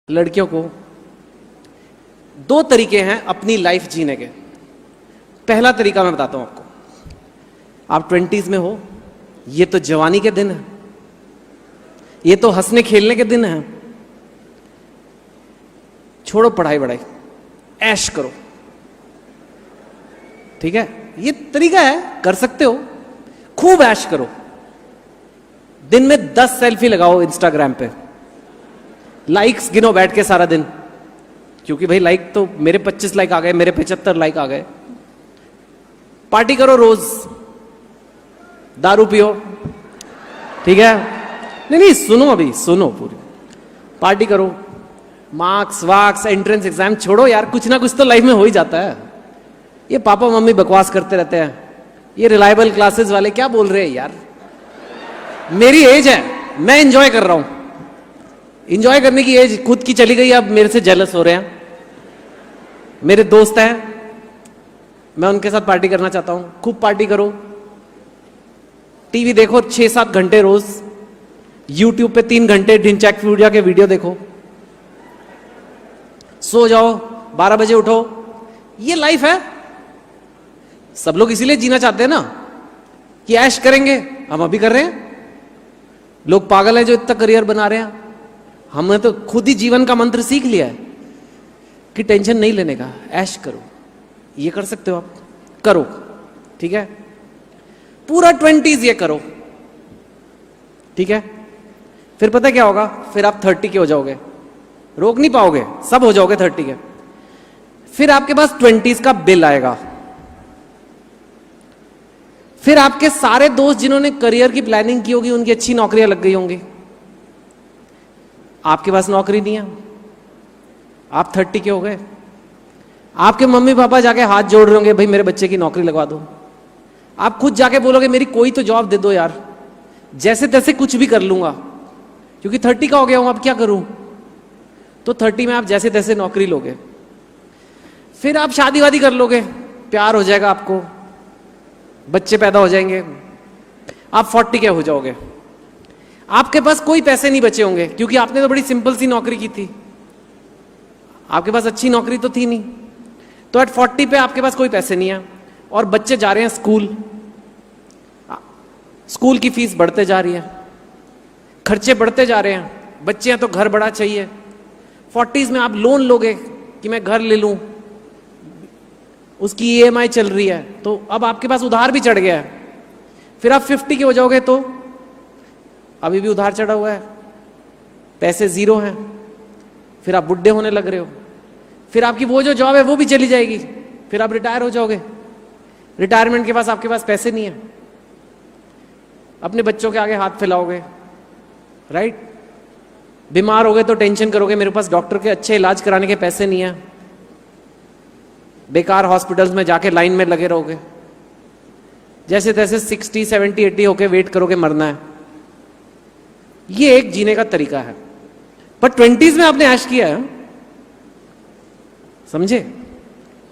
लड़कियों को दो तरीके हैं अपनी लाइफ जीने के। पहला तरीका मैं बताता हूं आपको। आप 20s में हो, ये तो जवानी के दिन है, ये तो हंसने खेलने के दिन है। छोड़ो पढ़ाई वढ़ाई, ऐश करो, ठीक है? ये तरीका है, कर सकते हो। खूब ऐश करो, दिन में 10 सेल्फी लगाओ इंस्टाग्राम पे, लाइक्स गिनो बैठ के सारा दिन, क्योंकि भाई लाइक तो मेरे 25 लाइक आ गए, मेरे 75 लाइक आ गए। पार्टी करो रोज, दारू पियो, ठीक है? नहीं सुनो, अभी सुनो पूरी। पार्टी करो, मार्क्स वार्क्स एंट्रेंस एग्जाम छोड़ो यार, कुछ ना कुछ तो लाइफ में हो ही जाता है। ये पापा मम्मी बकवास करते रहते हैं, ये रिलायबल क्लासेस वाले क्या बोल रहे हैं यार। मेरी एज है, मैं एंजॉय कर रहा हूं। इंजॉय करने की एज खुद की चली गई, अब मेरे से जेलस हो रहे हैं। मेरे दोस्त हैं, मैं उनके साथ पार्टी करना चाहता हूं। खूब पार्टी करो, टीवी देखो 6-7 घंटे रोज, यूट्यूब पे 3 घंटे ढिंचैक पूजा के वीडियो देखो, सो जाओ, 12 बजे उठो। ये लाइफ है। सब लोग इसीलिए जीना चाहते हैं ना, कि ऐश करेंगे। हम अभी कर रहे हैं। लोग पागल हैं जो इतना करियर बना रहे हैं। हमने तो खुद ही जीवन का मंत्र सीख लिया है कि टेंशन नहीं लेने का, ऐश करो। ये कर सकते हो आप, करो, ठीक है? पूरा 20s ये करो, ठीक है? फिर पता क्या होगा? फिर आप 30 के हो जाओगे, रोक नहीं पाओगे, सब हो जाओगे 30 के। फिर आपके पास 20s का बिल आएगा। फिर आपके सारे दोस्त जिन्होंने करियर की प्लानिंग की होगी, उनकी अच्छी नौकरियां लग गई होंगी, आपके पास नौकरी नहीं है, आप 30 के हो गए। आपके मम्मी पापा जाके हाथ जोड़ रहे होंगे, भाई मेरे बच्चे की नौकरी लगवा दो। आप खुद जाके बोलोगे मेरी कोई तो जॉब दे दो यार, जैसे तैसे कुछ भी कर लूंगा, क्योंकि 30 का हो गया हूं, अब क्या करूं? तो 30 में आप जैसे तैसे नौकरी लोगे। फिर आप शादी वादी कर लोगे, प्यार हो जाएगा आपको, बच्चे पैदा हो जाएंगे, आप 40 के हो जाओगे। आपके पास कोई पैसे नहीं बचे होंगे, क्योंकि आपने तो बड़ी सिंपल सी नौकरी की थी, आपके पास अच्छी नौकरी तो थी नहीं। तो एट 40 पे आपके पास कोई पैसे नहीं है, और बच्चे जा रहे हैं स्कूल, स्कूल की फीस बढ़ते जा रही है, खर्चे बढ़ते जा रहे हैं, बच्चे हैं तो घर बड़ा चाहिए। 40s में आप लोन लोगे कि मैं घर ले लूं, उसकी EMI चल रही है, तो अब आपके पास उधार भी चढ़ गया है। फिर आप 50 के हो जाओगे तो अभी भी उधार चढ़ा हुआ है, पैसे जीरो हैं। फिर आप बुढ़े होने लग रहे हो, फिर आपकी वो जो जॉब है वो भी चली जाएगी, फिर आप रिटायर हो जाओगे। रिटायरमेंट के पास आपके पास पैसे नहीं है, अपने बच्चों के आगे हाथ फैलाओगे, राइट? बीमार हो गए तो टेंशन करोगे, मेरे पास डॉक्टर के अच्छे इलाज कराने के पैसे नहीं है, बेकार हॉस्पिटल्स में जाके लाइन में लगे रहोगे, जैसे तैसे 60, 70, 80 होके वेट करोगे, मरना है। ये एक जीने का तरीका है। पर 20s में आपने ऐश किया है, समझे?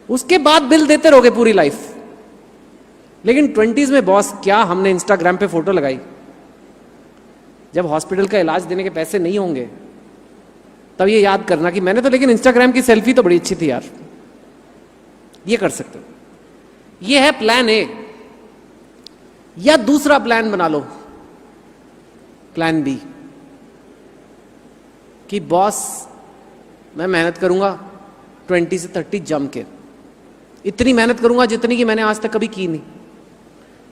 उसके बाद बिल देते रहोगे पूरी लाइफ। लेकिन 20s में बॉस, क्या हमने इंस्टाग्राम पे फोटो लगाई, जब हॉस्पिटल का इलाज देने के पैसे नहीं होंगे तब ये याद करना कि मैंने तो, लेकिन इंस्टाग्राम की सेल्फी तो बड़ी अच्छी थी यार। ये कर सकते हो। ये है प्लान ए। या दूसरा प्लान बना लो, प्लान बी, कि बॉस मैं मेहनत करूंगा 20 से 30 जम के, इतनी मेहनत करूंगा जितनी कि मैंने आज तक कभी की नहीं,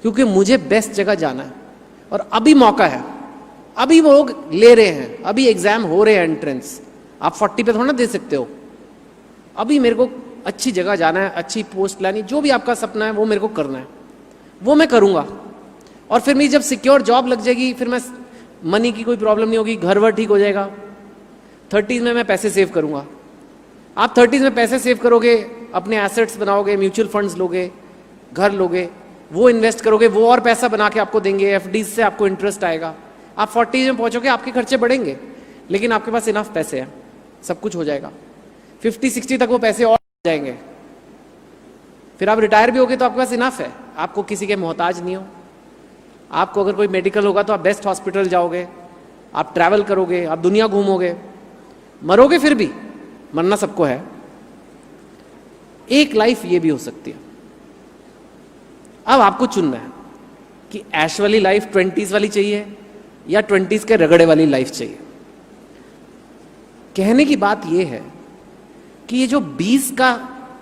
क्योंकि मुझे बेस्ट जगह जाना है। और अभी मौका है, अभी वो लोग ले रहे हैं, अभी एग्जाम हो रहे हैं एंट्रेंस, आप 40 पे थोड़ा ना दे सकते हो। अभी मेरे को अच्छी जगह जाना है, अच्छी पोस्ट लानी, जो भी आपका सपना है वो मेरे को करना है, वो मैं करूंगा। और फिर मेरी जब सिक्योर जॉब लग जाएगी, फिर मैं, मनी की कोई प्रॉब्लम नहीं होगी, घर वर ठीक हो जाएगा। 30s में मैं पैसे सेव करूंगा। आप 30s में पैसे सेव करोगे, अपने एसेट्स बनाओगे, म्यूचुअल फंड्स लोगे, घर लोगे, वो इन्वेस्ट करोगे, वो और पैसा बना के आपको देंगे, FDs से आपको इंटरेस्ट आएगा। आप 40s में पहुंचोगे, आपके खर्चे बढ़ेंगे, लेकिन आपके पास इनफ पैसे हैं, सब कुछ हो जाएगा। 50-60 तक वो पैसे और जाएंगे। फिर आप रिटायर भी होगे तो आपके पास इनफ है, आपको किसी के मोहताज नहीं हो। आपको अगर कोई मेडिकल होगा तो आप बेस्ट हॉस्पिटल जाओगे, आप ट्रैवल करोगे, आप दुनिया घूमोगे। मरोगे फिर भी, मरना सबको है। एक लाइफ ये भी हो सकती है। अब आपको चुनना है कि ऐश वाली लाइफ 20s वाली चाहिए या 20s के रगड़े वाली लाइफ चाहिए। कहने की बात यह है कि ये जो 20 का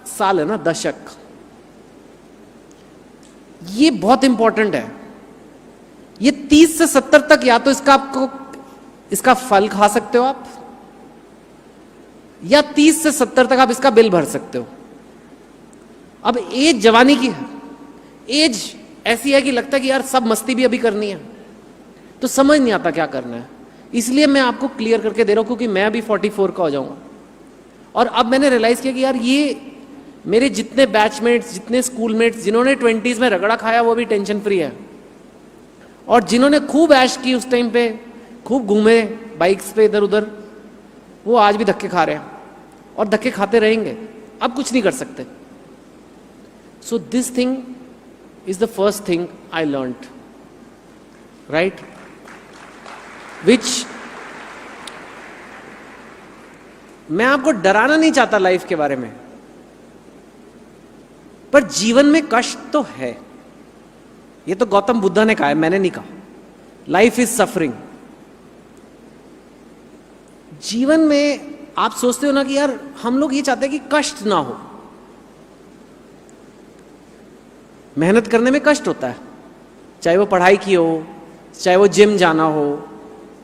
साल है ना, दशक, ये बहुत इंपॉर्टेंट है। ये 30 से 70 तक या तो इसका फल खा सकते हो आप, या 30 से 70 तक आप इसका बिल भर सकते हो। अब एज जवानी की है, एज ऐसी है कि लगता है कि यार सब मस्ती भी अभी करनी है, तो समझ नहीं आता क्या करना है। इसलिए मैं आपको क्लियर करके दे रहा हूं, क्योंकि मैं अभी 44 का हो जाऊंगा। और अब मैंने रियलाइज किया कि यार ये मेरे जितने बैचमेट्स, जितने स्कूलमेट्स जिन्होंने 20s में रगड़ा खाया, वो भी टेंशन फ्री है। और जिन्होंने खूब ऐश की उस टाइम पे, खूब घूमे बाइक्स पे इधर उधर, वो आज भी धक्के खा रहे हैं और धक्के खाते रहेंगे। अब कुछ नहीं कर सकते। So this thing is the first thing I learned, right, which मैं आपको डराना नहीं चाहता लाइफ के बारे में, पर जीवन में कष्ट तो है। ये तो गौतम बुद्धा ने कहा है, मैंने नहीं कहा। Life is suffering. जीवन में आप सोचते हो ना कि यार हम लोग ये चाहते हैं कि कष्ट ना हो। मेहनत करने में कष्ट होता है, चाहे वो पढ़ाई की हो, चाहे वो जिम जाना हो,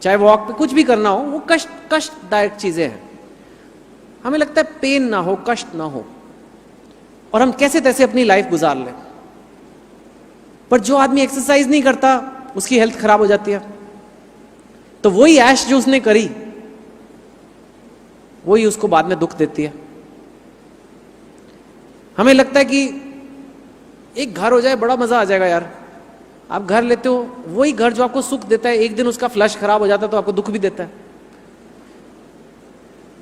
चाहे वॉक पे कुछ भी करना हो, वो कष्टदायक चीजें हैं। हमें लगता है पेन ना हो, कष्ट ना हो, और हम कैसे तैसे अपनी लाइफ गुजार लें। पर जो आदमी एक्सरसाइज नहीं करता, उसकी हेल्थ खराब हो जाती है। तो वही ऐश जो उसने करी, वही उसको बाद में दुख देती है। हमें लगता है कि एक घर हो जाए, बड़ा मजा आ जाएगा यार। आप घर लेते हो, वही घर जो आपको सुख देता है, एक दिन उसका फ्लश खराब हो जाता है तो आपको दुख भी देता है।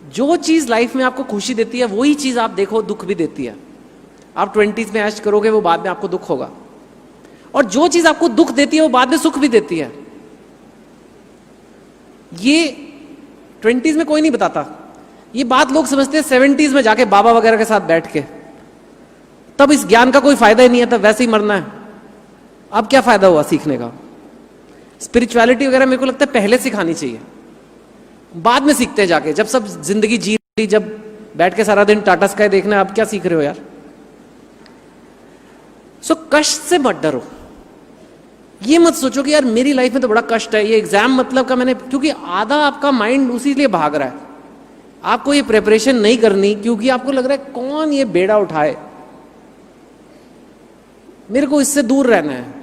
जो चीज लाइफ में आपको खुशी देती है, वही चीज आप देखो दुख भी देती है। आप 20s में ऐश करोगे, वो बाद में आपको दुख होगा। और जो चीज आपको दुख देती है, वो बाद में सुख भी देती है। ये 20s में कोई नहीं बताता। ये बात लोग समझते हैं 70s में जाके बाबा वगैरह के साथ बैठ के, तब इस ज्ञान का कोई फायदा ही नहीं है, तब वैसे ही मरना है। अब क्या फायदा हुआ सीखने का? स्पिरिचुअलिटी वगैरह मेरे को लगता है पहले सिखानी चाहिए, बाद में सीखते हैं जाके, जब सब जिंदगी जी ली, जब बैठ के सारा दिन टाटा स्काई देखना है। अब क्या सीख रहे हो यार? सो कष्ट से मत डरो। ये मत सोचो कि यार मेरी लाइफ में तो बड़ा कष्ट है, ये एग्जाम मतलब का मैंने, क्योंकि आधा आपका माइंड उसी लिए भाग रहा है। आपको ये प्रिपरेशन नहीं करनी क्योंकि आपको लग रहा है कौन ये बेड़ा उठाए, मेरे को इससे दूर रहना है।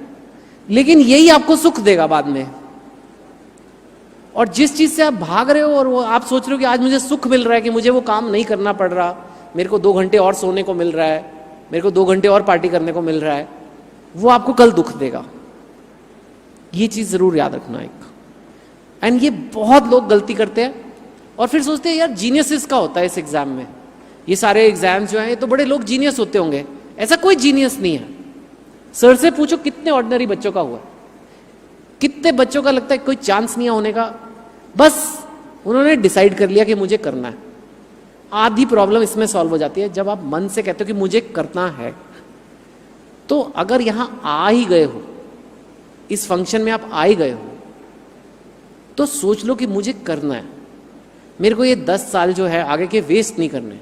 लेकिन यही आपको सुख देगा बाद में। और जिस चीज से आप भाग रहे हो और वो आप सोच रहे हो कि आज मुझे सुख मिल रहा है कि मुझे वो काम नहीं करना पड़ रहा, मेरे को 2 घंटे और सोने को मिल रहा है, मेरे को 2 घंटे और पार्टी करने को मिल रहा है, वो आपको कल दुख देगा। ये चीज जरूर याद रखना एक। एंड ये बहुत लोग गलती करते हैं और फिर सोचते हैं यार जीनियस इसका होता है इस एग्जाम में। ये सारे एग्जाम जो हैं, ये तो बड़े लोग जीनियस होते होंगे। ऐसा कोई जीनियस नहीं है। सर से पूछो कितने ऑर्डिनरी बच्चों का हुआ, कितने बच्चों का लगता है कोई चांस नहीं है होने का, बस उन्होंने डिसाइड कर लिया कि मुझे करना है। आधी प्रॉब्लम इसमें सॉल्व हो जाती है जब आप मन से कहते हो कि मुझे करना है। तो अगर यहां आ ही गए हो, इस फंक्शन में आप आ ही गए हो, तो सोच लो कि मुझे करना है। मेरे को ये 10 साल जो है आगे के वेस्ट नहीं करने।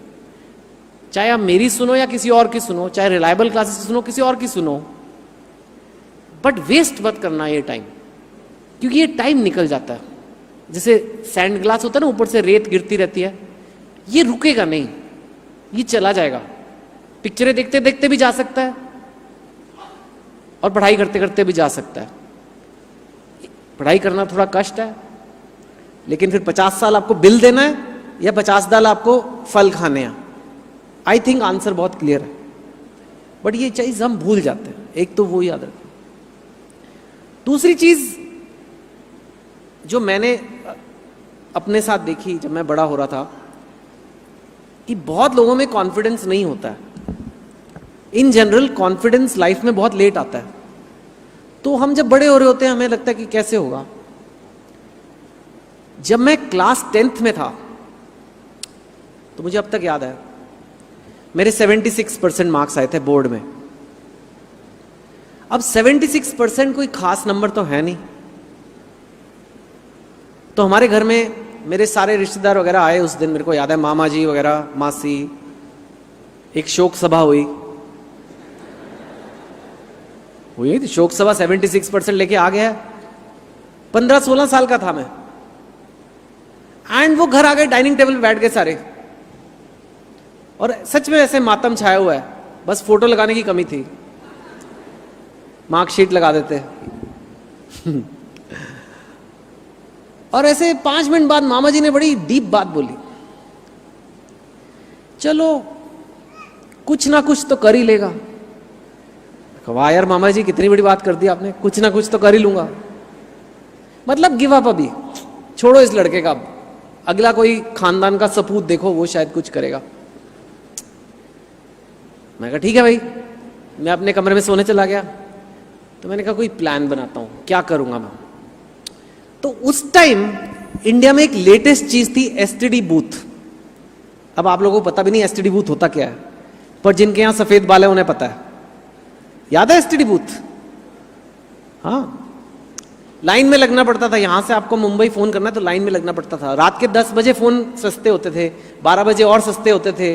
चाहे आप मेरी सुनो या किसी और की सुनो, चाहे रिलायबल क्लासेस सुनो, किसी और की सुनो, बट वेस्ट मत करना ये टाइम, क्योंकि ये टाइम निकल जाता है। जैसे सैंड ग्लास होता है ना, ऊपर से रेत गिरती रहती है, ये रुकेगा नहीं, ये चला जाएगा। पिक्चरें देखते देखते भी जा सकता है और पढ़ाई करते करते भी जा सकता है। पढ़ाई करना थोड़ा कष्ट है, लेकिन फिर 50 साल आपको बिल देना है या 50 साल आपको फल खाने हैं? आई थिंक आंसर बहुत क्लियर है, बट ये चीज हम भूल जाते हैं। एक तो वो याद रखो। दूसरी चीज जो मैंने अपने साथ देखी जब मैं बड़ा हो रहा था, कि बहुत लोगों में कॉन्फिडेंस नहीं होता है। इन जनरल कॉन्फिडेंस लाइफ में बहुत लेट आता है। तो हम जब बड़े हो रहे होते हैं, हमें लगता है कि कैसे होगा। जब मैं क्लास 10th में था, तो मुझे अब तक याद है, मेरे 76% मार्क्स आए थे बोर्ड में। अब 76% कोई खास नंबर तो है नहीं, तो हमारे घर में मेरे सारे रिश्तेदार वगैरह आए उस दिन, मेरे को याद है, मामा जी वगैरह, मासी, एक शोक सभा हुई थी शोक सभा। 76% लेके आ गया, 15-16 साल का था मैं, एंड वो घर आ गए, डाइनिंग टेबल पे बैठ गए सारे, और सच में ऐसे मातम छाया हुआ है, बस फोटो लगाने की कमी थी, मार्कशीट लगा देते। और ऐसे 5 मिनट बाद मामा जी ने बड़ी डीप बात बोली, चलो कुछ ना कुछ तो कर ही लेगा। वाह यार मामा जी, कितनी बड़ी बात कर दी आपने, कुछ ना कुछ तो कर ही लूंगा, मतलब गिव अप, अभी छोड़ो इस लड़के का, अगला कोई खानदान का सपूत देखो, वो शायद कुछ करेगा। मैं कहा ठीक है भाई। मैं अपने कमरे में सोने चला गया, तो मैंने कहा कोई प्लान बनाता हूं, क्या करूंगा मैं। तो उस टाइम इंडिया में एक लेटेस्ट चीज थी, एसटीडी बूथ। अब आप लोगों को पता भी नहीं एसटीडी बूथ होता क्या है, पर जिनके यहां सफेद बाल है उन्हें पता है। याद है एसटीडी बूथ? हाँ, लाइन में लगना पड़ता था। यहां से आपको मुंबई फोन करना है तो लाइन में लगना पड़ता था। रात के 10 बजे फोन सस्ते होते थे, 12 बजे और सस्ते होते थे,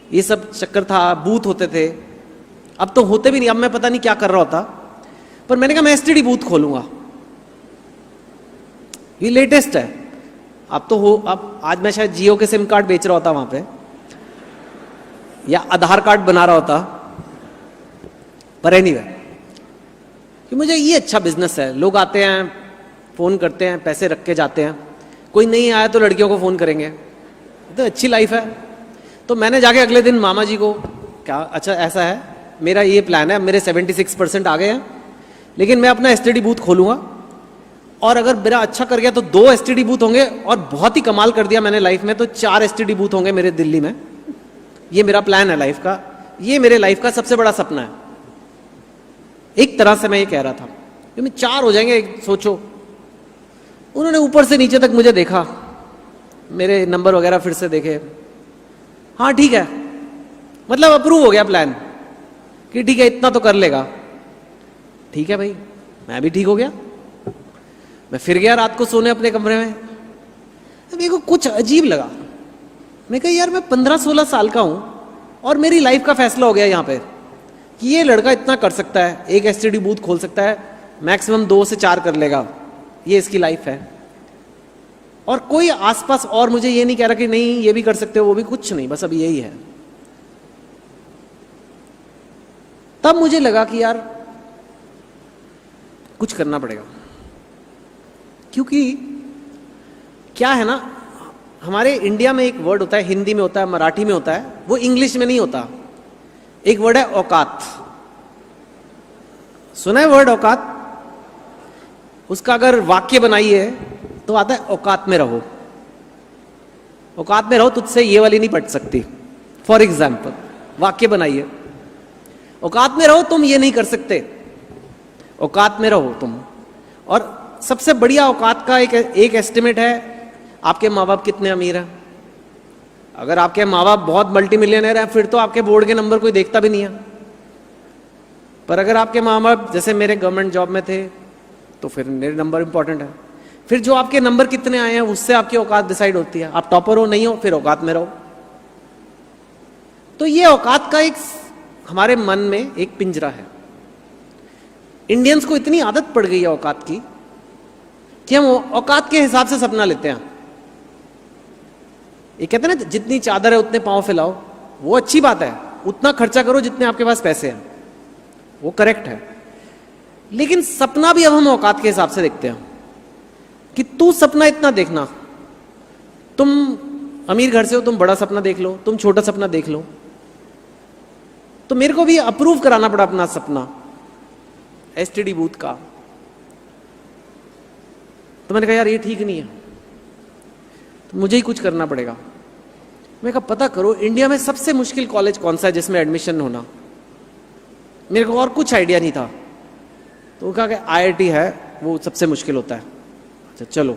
ये सब चक्कर था, बूथ होते थे। अब तो होते भी नहीं, अब मैं पता नहीं क्या कर रहा होता, पर मैंने कहा मैं एसटीडी बूथ खोलूंगा, ये लेटेस्ट है। अब तो हो, अब आज मैं शायद जियो के सिम कार्ड बेच रहा होता वहां पे, या आधार कार्ड बना रहा होता, पर एनीवे, कि मुझे ये अच्छा बिजनेस है। लोग आते हैं, फोन करते हैं, पैसे रख के जाते हैं, कोई नहीं आया तो लड़कियों को फोन करेंगे, तो अच्छी लाइफ है। तो मैंने जाके अगले दिन मामा जी को, क्या अच्छा ऐसा है, मेरा ये प्लान है, मेरे 76% आ गए हैं, लेकिन मैं अपना एसटीडी बूथ खोलूंगा, और अगर मेरा अच्छा कर गया तो 2 एसटीडी बूथ होंगे, और बहुत ही कमाल कर दिया मैंने लाइफ में तो 4 एसटीडी बूथ होंगे मेरे दिल्ली में। ये मेरा प्लान है लाइफ का, ये मेरे लाइफ का सबसे बड़ा सपना है। एक तरह से मैं ये कह रहा था कि मैं 4 हो जाएंगे, सोचो। उन्होंने ऊपर से नीचे तक मुझे देखा, मेरे नंबर वगैरह फिर से देखे, हाँ ठीक है, मतलब अप्रूव हो गया प्लान कि ठीक है इतना तो कर लेगा। ठीक है भाई, मैं भी ठीक हो गया। मैं फिर गया रात को सोने अपने कमरे में। मेरे को कुछ अजीब लगा, मैं कहा यार मैं 15-16 साल का हूं और मेरी लाइफ का फैसला हो गया यहां पे कि ये लड़का इतना कर सकता है, एक एसटीडी बूथ खोल सकता है, मैक्सिमम 2 से 4 कर लेगा, ये इसकी लाइफ है। और कोई आसपास और मुझे ये नहीं कह रहा कि नहीं ये भी कर सकते हो, वो भी, कुछ नहीं, बस अभी यही है। तब मुझे लगा कि यार कुछ करना पड़ेगा, क्योंकि क्या है ना, हमारे इंडिया में एक वर्ड होता है, हिंदी में होता है, मराठी में होता है, वो इंग्लिश में नहीं होता। एक वर्ड है औकात। सुना है वर्ड औकात? उसका अगर वाक्य बनाइए तो आता है औकात में रहो। औकात में रहो, तुझसे ये वाली नहीं पट सकती। फॉर एग्जाम्पल वाक्य बनाइए, औकात में रहो, तुम ये नहीं कर सकते, औकात में रहो तुम। और सबसे बढ़िया औकात का एक एस्टिमेट है, आपके माँ बाप कितने अमीर हैं। अगर आपके माँ बाप बहुत मल्टी मिलियनर हैं, फिर तो आपके बोर्ड के नंबर कोई देखता भी नहीं है। पर अगर आपके माँ बाप जैसे मेरे गवर्नमेंट जॉब में थे, तो फिर मेरे नंबर इंपॉर्टेंट है। फिर जो आपके नंबर कितने आए हैं उससे आपकी औकात डिसाइड होती है। आप टॉपर हो नहीं हो, फिर औकात में रहो। तो ये औकात का एक हमारे मन में एक पिंजरा है। इंडियंस को इतनी आदत पड़ गई है औकात की कि हम औकात के हिसाब से सपना लेते हैं। ये कहते हैं ना, जितनी चादर है उतने पांव फैलाओ। वो अच्छी बात है, उतना खर्चा करो जितने आपके पास पैसे हैं, वो करेक्ट है। लेकिन सपना भी अब हम औकात के हिसाब से देखते हैं कि तू सपना इतना देखना, तुम अमीर घर से हो, तुम बड़ा सपना देख लो, तुम छोटा सपना देख लो। तो मेरे को भी अप्रूव कराना पड़ा अपना सपना एसटीडी बूथ का। तो मैंने कहा यार ये ठीक नहीं है, तो मुझे ही कुछ करना पड़ेगा। मैं कहा पता करो इंडिया में सबसे मुश्किल कॉलेज कौन सा है जिसमें एडमिशन होना। मेरे को और कुछ आइडिया नहीं था, तो वो कहा कि आईआईटी है, वो सबसे मुश्किल होता है। अच्छा चलो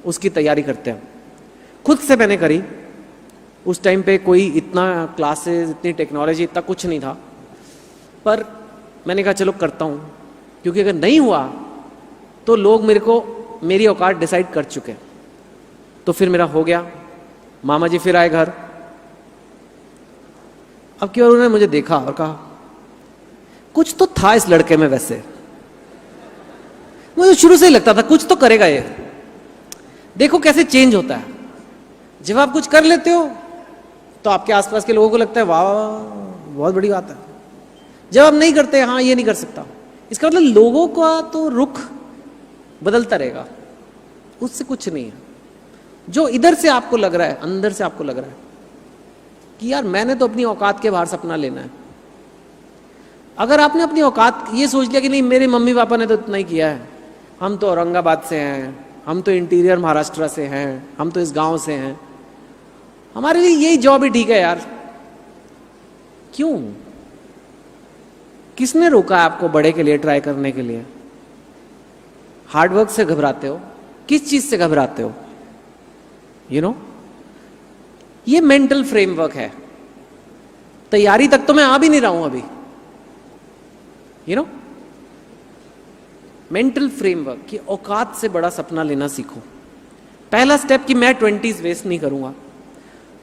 उसकी तैयारी करते हैं। खुद से मैंने करी, उस टाइम पे कोई इतना क्लासेस, इतनी टेक्नोलॉजी, इतना कुछ नहीं था, पर मैंने कहा चलो करता हूँ, क्योंकि अगर नहीं हुआ तो लोग मेरे को मेरी औकात डिसाइड कर चुके हैं। तो फिर मेरा हो गया। मामा जी फिर आए घर। अब की बार उन्होंने मुझे देखा और कहा कुछ तो था इस लड़के में, वैसे मुझे शुरू से ही लगता था कुछ तो करेगा ये। देखो कैसे चेंज होता है। जब आप कुछ कर लेते हो तो आपके आसपास के लोगों को लगता है वाह बहुत बड़ी बात है। जब आप नहीं करते, हाँ ये नहीं कर सकता, इसका मतलब लोगों का तो रुख बदलता रहेगा, उससे कुछ नहीं है। जो इधर से आपको लग रहा है, अंदर से आपको लग रहा है कि यार मैंने तो अपनी औकात के बाहर सपना लेना है। अगर आपने अपनी औकात ये सोच लिया कि नहीं मेरे मम्मी पापा ने तो इतना ही किया है, हम तो औरंगाबाद से हैं, हम तो इंटीरियर महाराष्ट्र से हैं, हम तो इस गांव से हैं, हमारे लिए यही जॉब ही ठीक है यार। क्यों? किसने रोका है आपको बड़े के लिए ट्राई करने के लिए? हार्डवर्क से घबराते हो? किस चीज से घबराते हो? यू नो, ये मेंटल फ्रेमवर्क है। तैयारी तक तो मैं आ भी नहीं रहा हूं अभी। यू नो, मेंटल फ्रेमवर्क कि औकात से बड़ा सपना लेना सीखो। पहला स्टेप कि मैं 20s वेस्ट नहीं करूंगा।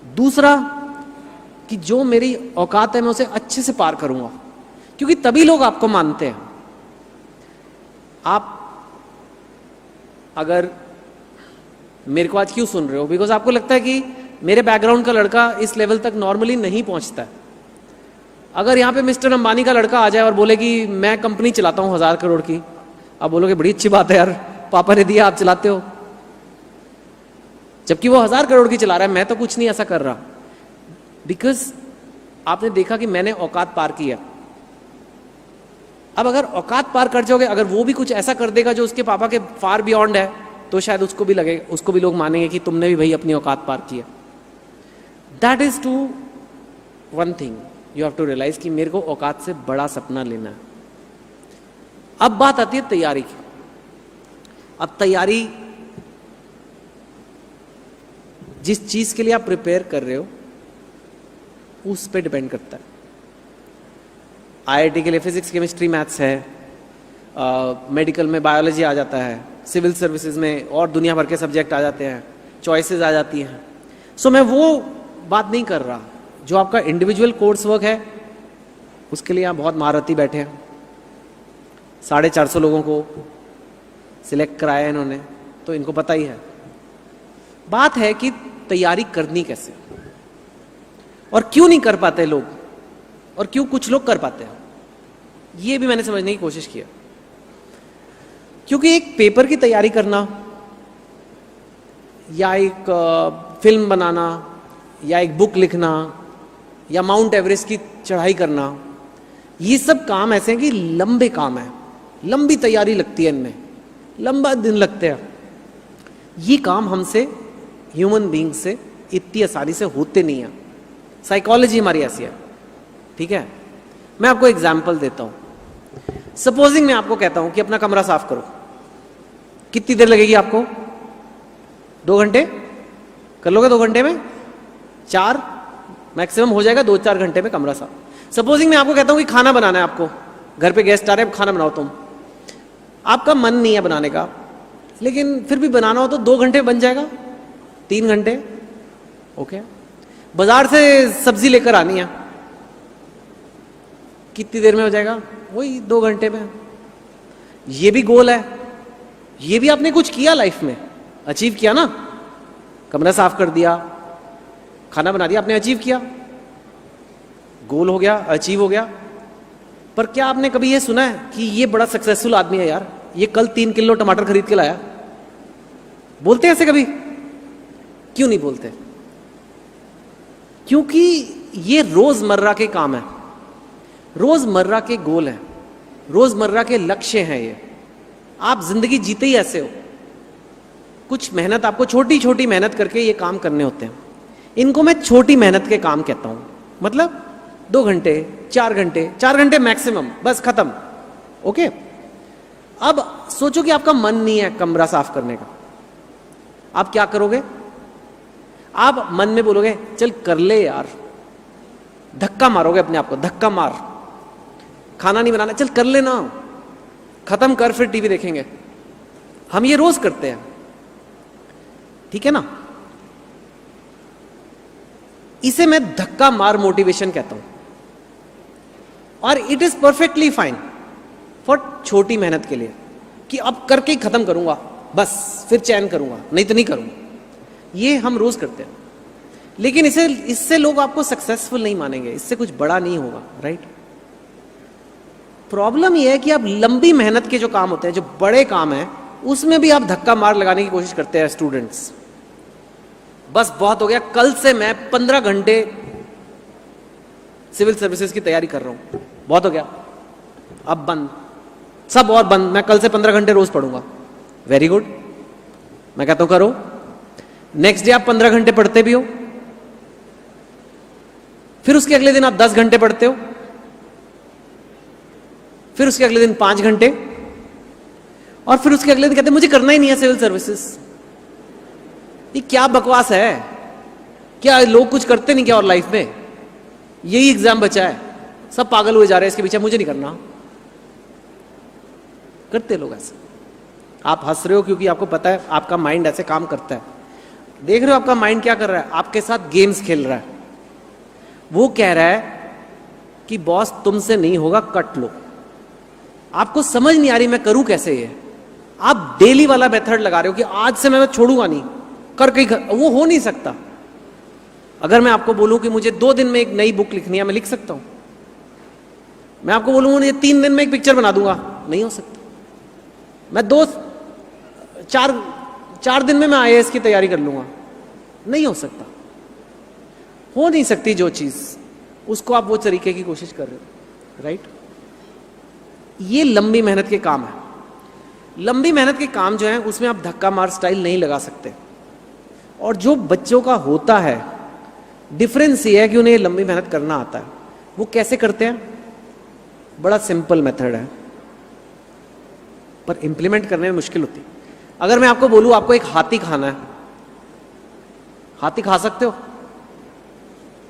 दूसरा कि जो मेरी औकात है मैं उसे अच्छे से पार करूंगा, क्योंकि तभी लोग आपको मानते हैं। आप अगर मेरे को आज क्यों सुन रहे हो? बिकॉज आपको लगता है कि मेरे बैकग्राउंड का लड़का इस लेवल तक नॉर्मली नहीं पहुंचता है। अगर यहां पे मिस्टर अंबानी का लड़का आ जाए और बोले कि मैं कंपनी चलाता हूं 1000 करोड़ की, आप बोलोगे बड़ी अच्छी बात है यार, पापा ने दिया आप चलाते हो, जबकि वो 1000 करोड़ की चला रहा है, मैं तो कुछ नहीं ऐसा कर रहा। बिकॉज आपने देखा कि मैंने औकात पार किया। अब अगर औकात पार कर जाओगे, अगर वो भी कुछ ऐसा कर देगा जो उसके पापा के फार बियॉन्ड है, तो शायद उसको भी लगेगा, उसको भी लोग मानेंगे कि तुमने भी भाई अपनी औकात पार किया। That is to one thing you have to realise कि मेरे को औकात से बड़ा सपना लेना है। अब बात आती है तैयारी की। अब तैयारी जिस चीज के लिए आप प्रिपेयर कर रहे हो उस पर डिपेंड करता है। आईआईटी के लिए फिजिक्स, केमिस्ट्री, मैथ्स है, मेडिकल में बायोलॉजी आ जाता है, सिविल सर्विसेज में और दुनिया भर के सब्जेक्ट आ जाते हैं, चॉइसेस आ जाती हैं। सो मैं वो बात नहीं कर रहा। जो आपका इंडिविजुअल कोर्स वर्क है उसके लिए यहाँ बहुत महारथी बैठे हैं। 450 लोगों को सिलेक्ट कराया इन्होंने, तो इनको पता ही है। बात है कि तैयारी करनी कैसे, और क्यों नहीं कर पाते लोग, और क्यों कुछ लोग कर पाते हैं, ये भी मैंने समझने की कोशिश किया। क्योंकि एक पेपर की तैयारी करना, या एक फिल्म बनाना, या एक बुक लिखना, या माउंट एवरेस्ट की चढ़ाई करना, ये सब काम ऐसे हैं कि लंबे काम है, लंबी तैयारी लगती है इनमें, लंबा दिन लगते हैं। ये काम हमसे, ह्यूमन बीइंग से इतनी आसानी से होते नहीं हैं। साइकोलॉजी हमारी ऐसी है, ठीक है। मैं आपको एग्जाम्पल देता हूं। सपोजिंग मैं आपको कहता हूं कि अपना कमरा साफ करो, कितनी देर लगेगी आपको? 2 घंटे? कर लोगे 2 घंटे में? 4 मैक्सिमम हो जाएगा, 2-4 घंटे में कमरा साफ। सपोजिंग मैं आपको कहता हूं कि खाना बनाना है आपको, घर पे गेस्ट आ रहे हैं, खाना बनाओ तुम। आपका मन नहीं है बनाने का, लेकिन फिर भी बनाना हो तो 2 घंटे बन जाएगा, 3 घंटे, ओके। बाजार से सब्जी लेकर आनी है, कितनी देर में हो जाएगा? वही 2 घंटे में। ये भी गोल है, ये भी आपने कुछ किया लाइफ में, अचीव किया ना। कमरा साफ कर दिया, खाना बना दिया, आपने अचीव किया, गोल हो गया, अचीव हो गया। पर क्या आपने कभी ये सुना है कि ये बड़ा सक्सेसफुल आदमी है यार, ये कल 3 किलो टमाटर खरीद के लाया? बोलते हैं ऐसे कभी? क्यों नहीं बोलते? क्योंकि ये रोजमर्रा के काम है, रोजमर्रा के गोल हैं, रोजमर्रा के लक्ष्य हैं। ये आप जिंदगी जीते ही ऐसे हो। कुछ मेहनत आपको, छोटी छोटी मेहनत करके ये काम करने होते हैं। इनको मैं छोटी मेहनत के काम कहता हूं। मतलब 2 घंटे, 4 घंटे, 4 घंटे मैक्सिमम, बस खत्म, ओके। अब सोचो कि आपका मन नहीं है कमरा साफ करने का, आप क्या करोगे? आप मन में बोलोगे चल कर ले यार, धक्का मारोगे अपने आप को, धक्का मार, खाना नहीं बनाना, चल कर लेना, खत्म कर, फिर टीवी देखेंगे। हम ये रोज करते हैं, ठीक है ना। इसे मैं धक्का मार मोटिवेशन कहता हूं, और it is perfectly fine for छोटी मेहनत के लिए, कि अब करके ही खत्म करूंगा बस, फिर चैन करूंगा, नहीं तो नहीं करूंगा। ये हम रोज करते हैं, लेकिन इससे लोग आपको सक्सेसफुल नहीं मानेंगे, इससे कुछ बड़ा नहीं होगा, राइट। प्रॉब्लम यह है कि आप लंबी मेहनत के जो काम होते हैं, जो बड़े काम हैं, उसमें भी आप धक्का मार लगाने की कोशिश करते हैं स्टूडेंट्स। बस बहुत हो गया, कल से मैं 15 घंटे सिविल सर्विसेज की तैयारी कर रहा हूं, बहुत हो गया, अब बंद, सब और बंद, मैं कल से 15 घंटे रोज पढ़ूंगा। वेरी गुड, मैं कहता हूं करो। नेक्स्ट डे आप 15 घंटे पढ़ते भी हो, फिर उसके अगले दिन आप 10 घंटे पढ़ते हो, फिर उसके अगले दिन 5 घंटे, और फिर उसके अगले दिन कहते हैं मुझे करना ही नहीं है सिविल सर्विसेज। ये क्या बकवास है, क्या लोग कुछ करते नहीं क्या और लाइफ में, यही एग्जाम बचा है, सब पागल हुए जा रहे हैं इसके पीछे, मुझे नहीं करना। करते लोग ऐसे। आप हंस रहे हो क्योंकि आपको पता है आपका माइंड ऐसे काम करता है। देख रहे हो आपका माइंड क्या कर रहा है, आपके साथ गेम्स खेल रहा है। वो कह रहा है कि बॉस तुमसे नहीं होगा, कट लो। आपको समझ नहीं आ रही मैं करूं कैसे ये, आप डेली वाला मेथड लगा रहे हो कि आज से मैं छोड़ूंगा नहीं, कर कहीं, वो हो नहीं सकता। अगर मैं आपको बोलूं कि मुझे 2 दिन में एक नई बुक लिखनी है, मैं लिख सकता हूं। मैं आपको बोलूं मुझे 3 दिन में एक पिक्चर बना दूंगा, नहीं हो सकता। मैं 4 दिन में मैं IAS की तैयारी कर लूंगा, नहीं हो सकता। हो नहीं सकती जो चीज, उसको आप वो तरीके की कोशिश कर रहे हो, राइट। ये लंबी मेहनत के काम है। लंबी मेहनत के काम जो है उसमें आप धक्का मार स्टाइल नहीं लगा सकते। और जो बच्चों का होता है, डिफरेंस ये है कि उन्हें लंबी मेहनत करना आता है। वो कैसे करते हैं, बड़ा सिंपल मेथड है, पर इंप्लीमेंट करने में मुश्किल होती है। अगर मैं आपको बोलूं आपको एक हाथी खाना है, हाथी खा सकते हो?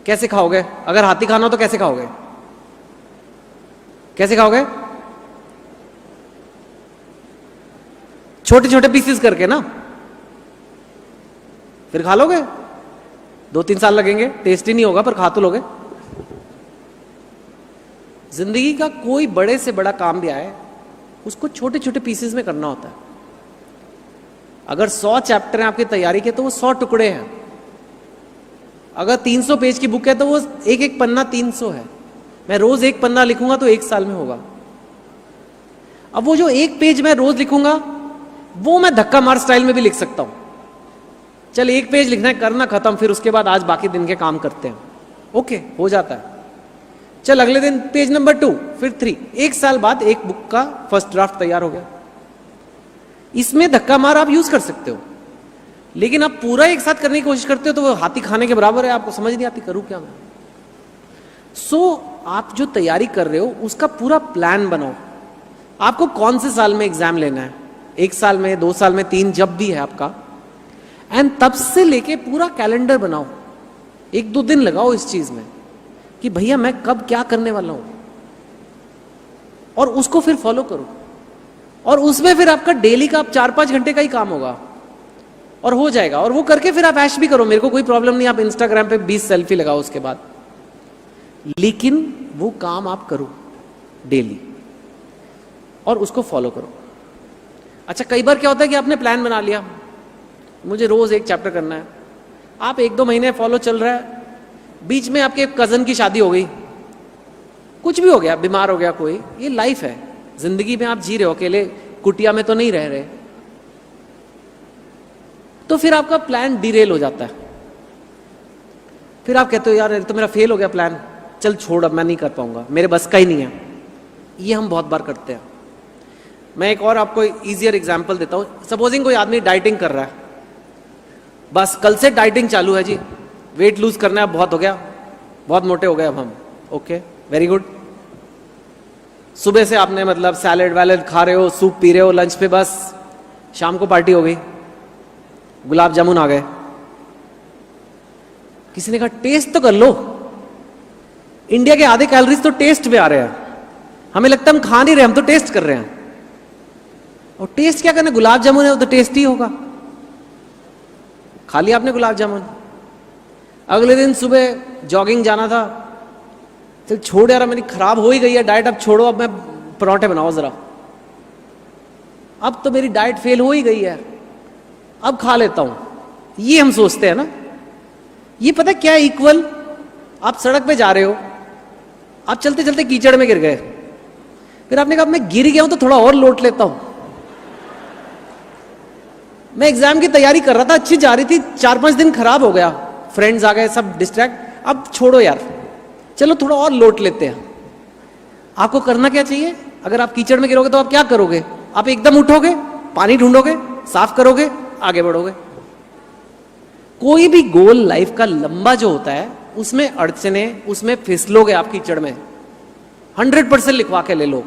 कैसे खाओगे? अगर हाथी खाना हो तो कैसे खाओगे? कैसे खाओगे? छोटे छोटे पीसेस करके ना, फिर खा लोगे। 2-3 साल लगेंगे, टेस्टी नहीं होगा, पर खा तो लोगे। जिंदगी का कोई बड़े से बड़ा काम भी आए, उसको छोटे छोटे पीसेस में करना होता है। अगर 100 चैप्टर हैं आपकी तैयारी के, तो वो 100 टुकड़े हैं। अगर 300 पेज की बुक है, तो वो एक एक पन्ना 300 है। मैं रोज एक पन्ना लिखूंगा तो 1 साल में होगा। अब वो जो एक पेज मैं रोज लिखूंगा, वो मैं धक्का मार स्टाइल में भी लिख सकता हूं। चल 1 पेज लिखना है, करना खत्म, फिर उसके बाद आज बाकी दिन के काम करते हैं, ओके, हो जाता है। चल अगले दिन पेज नंबर 2, फिर 3, 1 साल बाद एक बुक का फर्स्ट ड्राफ्ट तैयार हो गया। इसमें धक्का मार आप यूज कर सकते हो, लेकिन आप पूरा एक साथ करने की कोशिश करते हो तो वो हाथी खाने के बराबर है। आपको समझ नहीं आती करूं क्या मैं। आप जो तैयारी कर रहे हो उसका पूरा प्लान बनाओ। आपको कौन से साल में एग्जाम लेना है, 1 साल में, 2 साल में, 3, जब भी है आपका, एंड तब से लेके पूरा कैलेंडर बनाओ। 1-2 दिन लगाओ इस चीज में कि भैया मैं कब क्या करने वाला हूं, और उसको फिर फॉलो करो। और उसमें फिर आपका डेली का 4-5 घंटे का ही काम होगा और हो जाएगा। और वो करके फिर आप ऐश भी करो, मेरे को कोई प्रॉब्लम नहीं। आप इंस्टाग्राम पे 20 सेल्फी लगाओ उसके बाद, लेकिन वो काम आप करो डेली और उसको फॉलो करो। अच्छा, कई बार क्या होता है कि आपने प्लान बना लिया, मुझे रोज 1 चैप्टर करना है। आप 1-2 महीने फॉलो चल रहा है, बीच में आपके कजन की शादी हो गई, कुछ भी हो गया, बीमार हो गया कोई, ये लाइफ है, जिंदगी में आप जी रहे हो, अकेले कुटिया में तो नहीं रह रहे। तो फिर आपका प्लान डिरेल हो जाता है। फिर आप कहते हो यार तो मेरा फेल हो गया प्लान, चल छोड़, अब मैं नहीं कर पाऊंगा, मेरे बस का ही नहीं है। ये हम बहुत बार करते हैं। मैं एक और आपको इजियर एग्जांपल देता हूं। सपोजिंग कोई आदमी डाइटिंग कर रहा है, बस कल से डाइटिंग चालू है जी, वेट लूज करना है, बहुत हो गया, बहुत मोटे हो गए अब हम, ओके, वेरी गुड। सुबह से आपने मतलब सैलेड वैलेड खा रहे हो, सूप पी रहे हो लंच पे, बस शाम को पार्टी हो गई, गुलाब जामुन आ गए, किसी ने कहा टेस्ट तो कर लो। इंडिया के आधे कैलोरीज तो टेस्ट में आ रहे हैं, हमें लगता है हम खा नहीं रहे, हम तो टेस्ट कर रहे हैं। और टेस्ट क्या करना, गुलाब जामुन है वो तो टेस्टी होगा, खा लिया आपने गुलाब जामुन। अगले दिन सुबह जॉगिंग जाना था, चल छोड़ यार मेरी खराब हो ही गई है डाइट, अब छोड़ो, अब मैं पराठे बनाओ जरा, अब तो मेरी डाइट फेल हो ही गई है, अब खा लेता हूं। ये हम सोचते हैं ना। ये पता है क्या इक्वल, आप सड़क पे जा रहे हो, आप चलते चलते कीचड़ में गिर गए, फिर आपने कहा मैं गिर गया हूं तो थोड़ा और लोट लेता हूं। मैं एग्जाम की तैयारी कर रहा था, अच्छी जा रही थी, 4-5 दिन खराब हो गया, फ्रेंड्स आ गए, सब डिस्ट्रैक्ट, अब छोड़ो यार, चलो थोड़ा और लोट लेते हैं। आपको करना क्या चाहिए? अगर आप कीचड़ में गिरोगे तो आप क्या करोगे? आप एकदम उठोगे, पानी ढूंढोगे, साफ करोगे, आगे बढ़ोगे। कोई भी गोल लाइफ का लंबा जो होता है उसमें अड़चने, उसमें फिसलोगे आप कीचड़ में, 100% लिखवा के ले लो।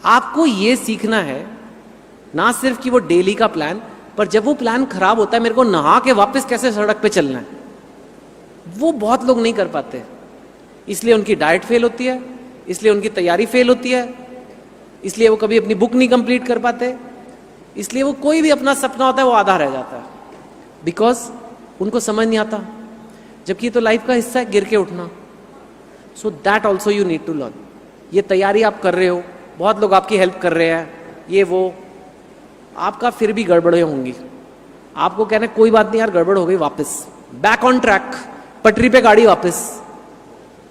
आपको यह सीखना है ना सिर्फ कि वो डेली का प्लान, पर जब वो प्लान खराब होता है, मेरे को नहा के वापस कैसे सड़क पे चलना है, वो बहुत लोग नहीं कर पाते। इसलिए उनकी डाइट फेल होती है, इसलिए उनकी तैयारी फेल होती है, इसलिए वो कभी अपनी बुक नहीं कंप्लीट कर पाते, इसलिए वो कोई भी अपना सपना होता है वो आधा रह जाता है, बिकॉज उनको समझ नहीं आता। जबकि ये तो लाइफ का हिस्सा है, गिर के उठना। So that also you need to learn. ये तैयारी आप कर रहे हो, बहुत लोग आपकी हेल्प कर रहे हैं, ये वो, आपका फिर भी गड़बड़ें होंगी। आपको कहना है कोई बात नहीं यार, गड़बड़ हो गई, वापस बैक ऑन ट्रैक, पटरी पे गाड़ी वापस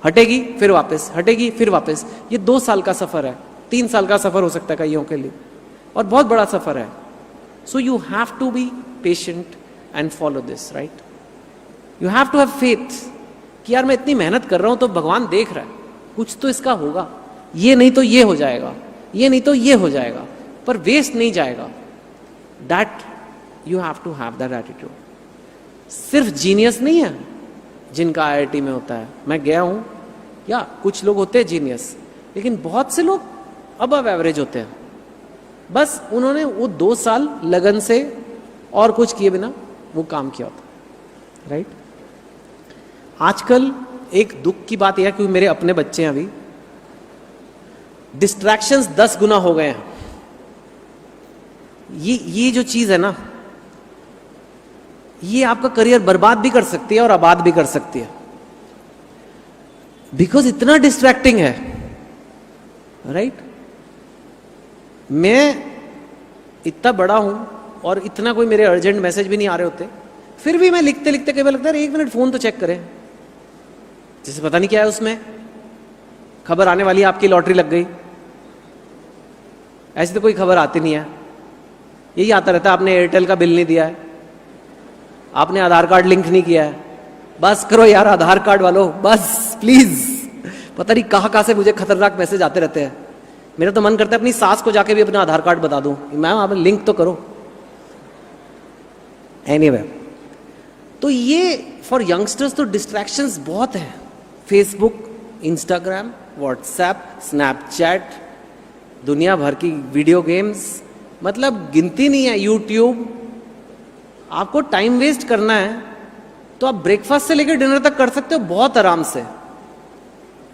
हटेगी, फिर वापस हटेगी, फिर वापस। ये 2 साल का सफर है, 3 साल का सफर हो सकता है कईयों के लिए, और बहुत बड़ा सफर है। So you have to be patient and follow this, right? You have to have faith कि यार मैं इतनी मेहनत कर रहा हूं तो भगवान देख रहा है, कुछ तो इसका होगा, ये नहीं तो ये हो जाएगा, ये नहीं तो ये हो जाएगा, पर वेस्ट नहीं जाएगा। That you have to have that attitude. सिर्फ जीनियस नहीं है जिनका IIT में होता है, मैं गया हूं, या कुछ लोग होते हैं जीनियस, लेकिन बहुत से लोग अबव एवरेज होते हैं। बस उन्होंने वो 2 साल लगन से और कुछ किए बिना वो काम किया होता, राइट? आजकल एक दुख की बात यह है, क्योंकि मेरे अपने बच्चे हैं, अभी डिस्ट्रैक्शंस 10 गुना हो गए हैं। ये जो चीज है ना, ये आपका करियर बर्बाद भी कर सकती है और आबाद भी कर सकती है, बिकॉज इतना डिस्ट्रैक्टिंग है, राइट? मैं इतना बड़ा हूं और इतना कोई मेरे अर्जेंट मैसेज भी नहीं आ रहे होते, फिर भी मैं लिखते लिखते कई बार लगता है 1 मिनट फोन तो चेक करें, जैसे पता नहीं क्या है उसमें, खबर आने वाली है आपकी लॉटरी लग गई। ऐसी तो कोई खबर आती नहीं है, यही आता रहता है आपने एयरटेल का बिल नहीं दिया है, आपने आधार कार्ड लिंक नहीं किया है। बस करो यार आधार कार्ड वालों, बस प्लीज। पता नहीं कहां से मुझे खतरनाक मैसेज आते रहते हैं। मेरा तो मन करता है अपनी सास को जाके भी अपना आधार कार्ड बता दूं, मैम आप लिंक तो करो। एनीवे, तो ये फॉर यंगस्टर्स तो डिस्ट्रैक्शंस बहुत है। फेसबुक, इंस्टाग्राम, व्हाट्सएप, स्नैपचैट, दुनिया भर की वीडियो गेम्स, मतलब गिनती नहीं है, यूट्यूब। आपको टाइम वेस्ट करना है तो आप ब्रेकफास्ट से लेकर डिनर तक कर सकते हो बहुत आराम से।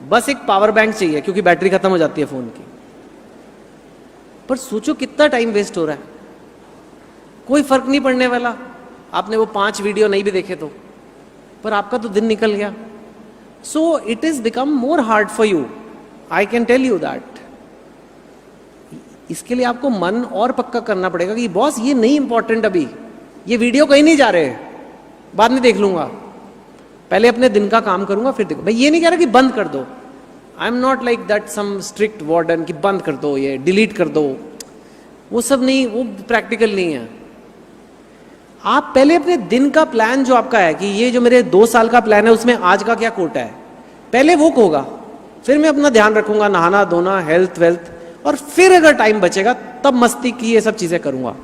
बस एक पावर बैंक चाहिए, क्योंकि बैटरी खत्म हो जाती है फोन की। पर सोचो कितना टाइम वेस्ट हो रहा है, कोई फर्क नहीं पड़ने वाला। आपने वो 5 वीडियो नहीं भी देखे तो, पर आपका तो दिन निकल गया। So it is become more hard for you, I can tell you that. इसके लिए आपको मन और पक्का करना पड़ेगा कि बॉस ये नहीं इंपॉर्टेंट, अभी ये वीडियो कहीं नहीं जा रहे, बाद में देख लूंगा, पहले अपने दिन का काम करूंगा फिर देखो। मैं ये नहीं कह रहा कि बंद कर दो, I am not like that some strict warden कि बंद कर दो, ये डिलीट कर दो, वो सब नहीं, वो प्रैक्टिकल नहीं है। आप पहले अपने दिन का प्लान जो आपका है कि ये जो मेरे 2 साल का प्लान है उसमें आज का क्या कोटा है, पहले वो होगा, फिर मैं अपना ध्यान रखूंगा, नहाना धोना, हेल्थ वेल्थ, और फिर अगर टाइम बचेगा तब मस्ती की ये सब चीजें करूंगा।